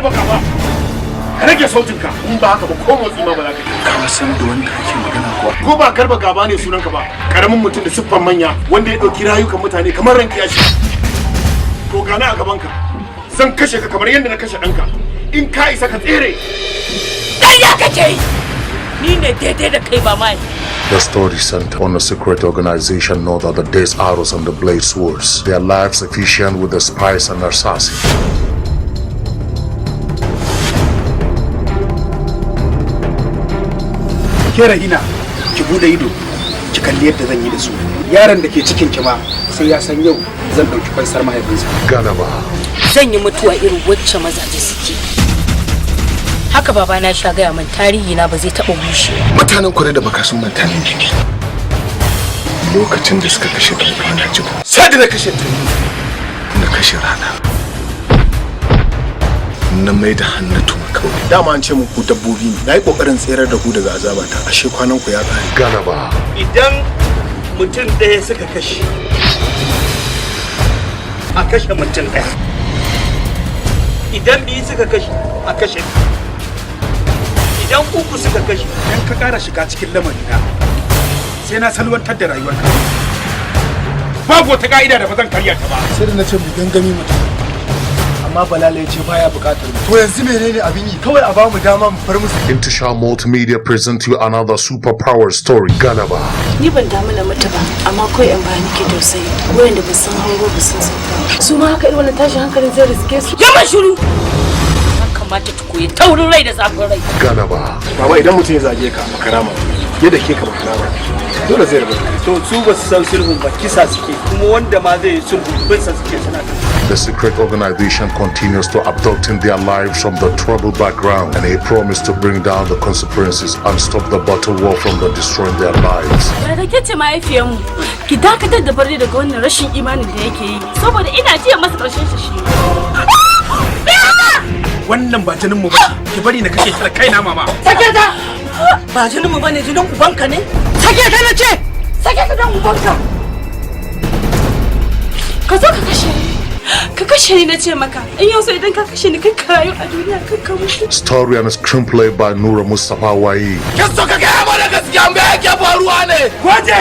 baka ba ka rage sautinka in ba haka ba ko motsi ma ba za ka yi. Ka san da wanda kake magana kuwa? Ko ba garba gaba ne sunanka ba, karamin mutum da siffan manya wanda ya ɗauki rayukan mutane kamar ran kiyashi. To gana a gabanka zan kashe ka kamar yadda na kashe ɗanka in ka isa ka tsere. Ƙarya kake yi! Ni ne daidai da kai ba mai. The story centered on a secret organization known as the Death Arrows and the Blade Swords. Their lives efficient with the spies and assassins. Ke Rahina, ki bude ido, ki kalli yadda zan yi da su. Yaron da ke cikin ki ma sai ya san yau zan dauki fansar mahaifinsa. Galaba. Zan yi mutuwa irin wacce mazaje suke. Haka baba na sha gaya min tarihi na ba zai taɓa bushewa. Mutanen kure da baka sun manta ne. Lokacin da suka kashe ɗan kwana jibo. Sai da na kashe ta na kashe rana. Na mai da hannatu kawai. Dama an ce mu ku dabbobi ne. Na yi ƙoƙarin tserar da ku daga azabata. Ashe kwanan ku ya ƙare. Galaba. Idan mutum ɗaya suka kashe, a kashe mutum ɗaya. Idan biyu suka kashe, a kashe. Idan uku suka kashe, Idan ka ƙara shiga cikin lamarina, sai na salwantar da rayuwarka. babu wata ka'ida da ba zan karya ta ba. Sai da na ce mu gangami mutum. Amma Balala ya ce baya buƙatar mu. To yanzu menene abin yi? Kawai a bamu dama mu far musu. Intishar Multimedia present you another superpower story, Galaba. Ni ban damu na mutu ba, amma kawai in ba ni ke tausayi. Wayanda ba san hango ba sun sauka. Su ma haka irin wannan tashin hankalin zai riske su. Yamma shiru! Ya kamata ta koyi taurin rai da zafin rai. Galaba. Baba idan mutum ya zage ka makarama, yadda ke ka makarama, dole zai rabu. To su ba su san sulhun ba kisa suke kuma wanda ma zai yi sulhu bin sa suke suna da. The secret organization continues to abducting their lives from the troubled background, and a promise to bring down the consequences and stop the battle war from the destroying their lives. Da ke ce mahaifiyarmu, ki dakatar da bari daga wannan rashin imanin da yake yi, saboda ina jiya masa ƙarshen shi. Wannan ba jinin mu ba, ki bari na kashe ta kaina mama. Sake ta! Ba jinin mu bane jinin ubanka ne? Sake ta na ce! Sake ta dan ubanka! Ka zo ka kashe ni. Ka kashe ni na ce maka. In yau sai idan ka kashe ni kai ka rayu a duniya kai ka mutu. Story and screenplay by Nura Mustafa Wayi. Kin so ka gaya mana gaskiya me yake faruwa ne? Gwaje!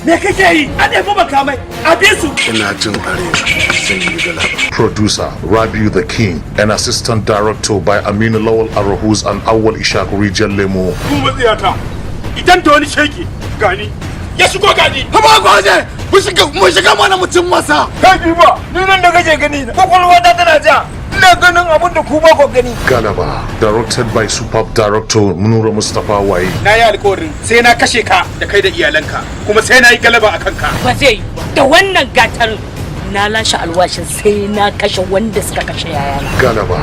Me kake yi? A ɗebi makamai, a bi su. Ina jin arewa zan yi galaba. Producer Rabiu the King and assistant director by Aminu Lawal Arahuz and Awal Ishaq Rijal Lemo. Ku matsiyata. Idan da wani shege gani. Ya shigo gani. Haba gwaje! Mu shiga mana mutum masa. Kai bi ba, ni nan da kake gani na. Kwakwalwa ta tana ja. Ina ganin abin da ku ba ku gani. Galaba, directed by superb director Nura Mustafa Wayi. Na yi alƙawarin sai na kashe ka da kai da iyalanka kuma sai na yi galaba a kanka. Ba zai yi. Da wannan gatarin na lashe alwashin sai na kashe wanda suka kashe yayana. Galaba,